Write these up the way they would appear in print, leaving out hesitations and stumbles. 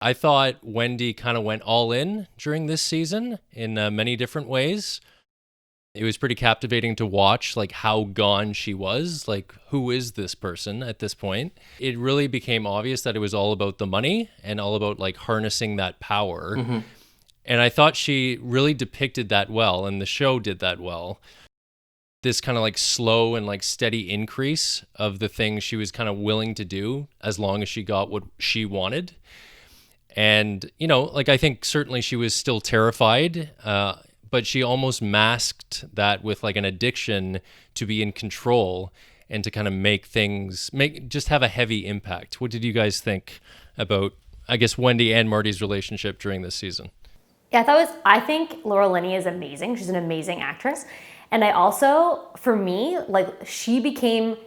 I thought Wendy kind of went all in during this season in many different ways. It was pretty captivating to watch, like, how gone she was. Like, who is this person at this point? It really became obvious that it was all about the money and all about, like, harnessing that power. Mm-hmm. And I thought she really depicted that well, and the show did that well. This kind of like slow and like steady increase of the things she was kind of willing to do as long as she got what she wanted. And, you know, like, I think certainly she was still terrified, but she almost masked that with like an addiction to be in control and to kind of just have a heavy impact. What did you guys think about, I guess, Wendy and Marty's relationship during this season? Yeah, I think Laura Linney is amazing. She's an amazing actress. And I also, for me, like, she became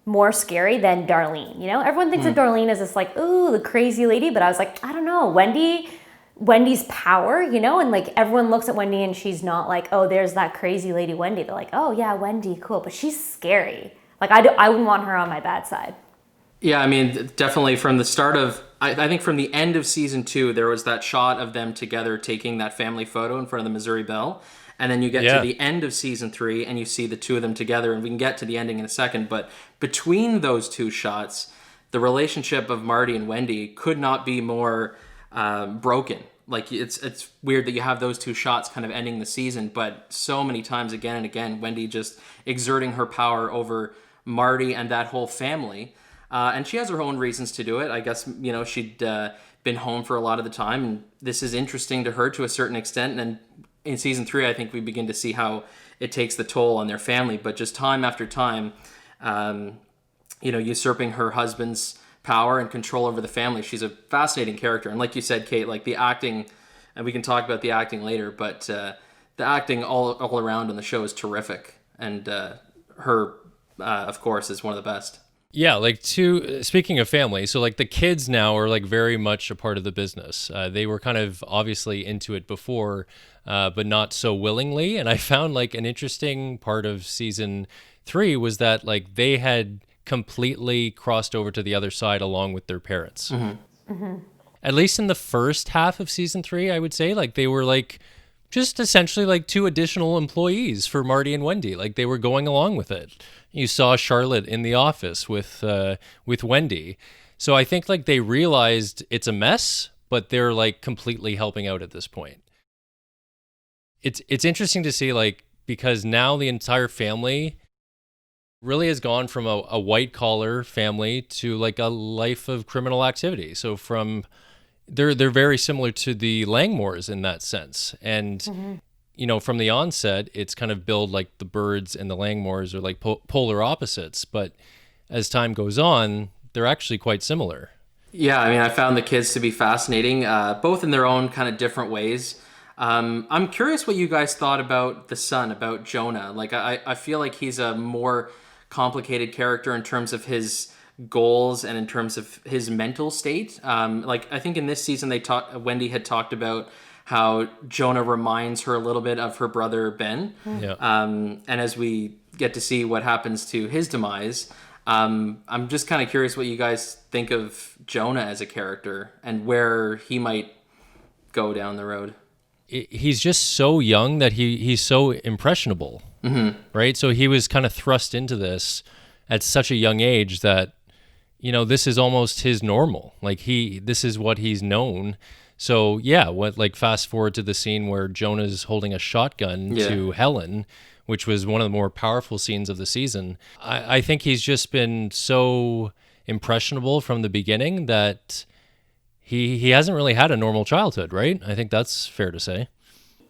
more scary than Darlene. You know, everyone thinks of Darlene as this like, ooh, the crazy lady, but I was like, I don't know, Wendy's power, you know, and like everyone looks at Wendy and she's not like, oh, there's that crazy lady Wendy. They're like, oh yeah, Wendy, cool, but she's scary. Like, I wouldn't want her on my bad side. Yeah, I mean, definitely from the start of, I think from the end of season 2, there was that shot of them together taking that family photo in front of the Missouri Bell. And then you get to the end of season 3 and you see the two of them together, and we can get to the ending in a second. But between those two shots, the relationship of Marty and Wendy could not be more broken. Like, it's weird that you have those two shots kind of ending the season, but so many times again and again, Wendy just exerting her power over Marty and that whole family. And she has her own reasons to do it. I guess, you know, she'd been home for a lot of the time, and this is interesting to her to a certain extent. And in season 3, I think we begin to see how it takes the toll on their family. But just time after time, you know, usurping her husband's power and control over the family. She's a fascinating character. And like you said, Kait, like the acting, and we can talk about the acting later, but the acting all around on the show is terrific. And her, of course, is one of the best. Yeah, like, speaking of family, so like the kids now are like very much a part of the business. They were kind of obviously into it before, but not so willingly. And I found like an interesting part of season 3 was that like they had completely crossed over to the other side along with their parents. Mm-hmm. Mm-hmm. At least in the first half of season 3, I would say, like, they were like just essentially like 2 additional employees for Marty and Wendy. Like, they were going along with it. You saw Charlotte in the office with Wendy. So I think like they realized it's a mess, but they're like completely helping out at this point. It's interesting to see, like, because now the entire family really has gone from a white collar family to like a life of criminal activity. So they're very similar to the Langmores in that sense. And you know, from the onset, it's kind of billed like the Birds and the Langmores are like polar opposites. But as time goes on, they're actually quite similar. Yeah, I mean, I found the kids to be fascinating, both in their own kind of different ways. I'm curious what you guys thought about the son, about Jonah. Like, I feel like he's a more complicated character in terms of his goals and in terms of his mental state. Like, I think in this season, Wendy had talked about how Jonah reminds her a little bit of her brother Ben. Yeah. And as we get to see what happens to his demise, I'm just kind of curious what you guys think of Jonah as a character and where he might go down the road. He's just so young that he's so impressionable, right? So he was kind of thrust into this at such a young age that, you know, this is almost his normal. Like, this is what he's known. So yeah, fast forward to the scene where Jonah's holding a shotgun to Helen, which was one of the more powerful scenes of the season. I think he's just been so impressionable from the beginning that he hasn't really had a normal childhood, right? I think that's fair to say.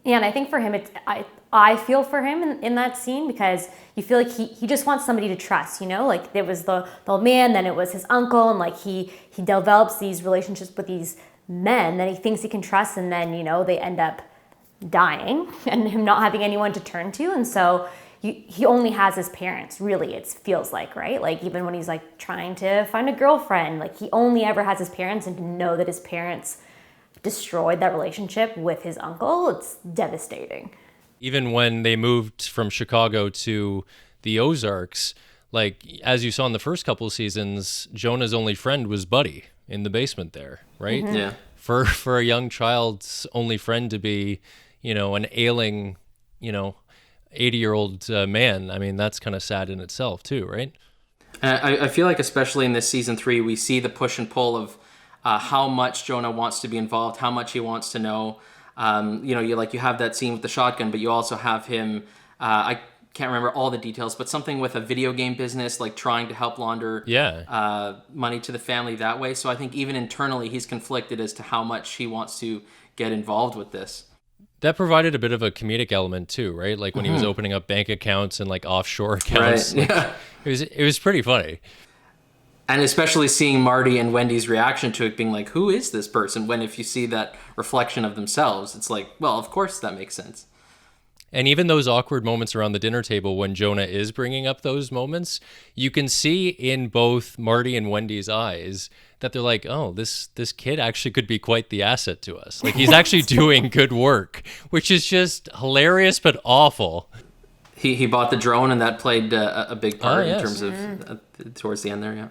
Yeah, and I think for him, I feel for him in that scene, because you feel like he just wants somebody to trust, you know? Like, there was the old man, then it was his uncle, and like he develops these relationships with these men that he thinks he can trust, and then, you know, they end up dying and him not having anyone to turn to. And so he only has his parents, really, it feels like, right? Like, even when he's like trying to find a girlfriend, like, he only ever has his parents, and to know that his parents destroyed that relationship with his uncle, it's devastating. Even when they moved from Chicago to the Ozarks, like, as you saw in the first couple of seasons, Jonah's only friend was Buddy, in the basement there, right? Mm-hmm. Yeah. For a young child's only friend to be, an ailing, 80-year-old man. I mean, that's kind of sad in itself too, right? I feel like especially in this season 3, we see the push and pull of how much Jonah wants to be involved, how much he wants to know. You have that scene with the shotgun, but you also have him. I can't remember all the details, but something with a video game business, like trying to help launder money to the family that way. So I think even internally, he's conflicted as to how much he wants to get involved with this. That provided a bit of a comedic element too, right? Like when he was opening up bank accounts and like offshore accounts. Right. Like, it was pretty funny. And especially seeing Marty and Wendy's reaction to it being like, who is this person? When if you see that reflection of themselves, it's like, well, of course that makes sense. And even those awkward moments around the dinner table when Jonah is bringing up those moments, you can see in both Marty and Wendy's eyes that they're like, oh, this kid actually could be quite the asset to us. Like he's actually doing good work, which is just hilarious but awful. He bought the drone, and that played a big part in terms of towards the end there, yeah.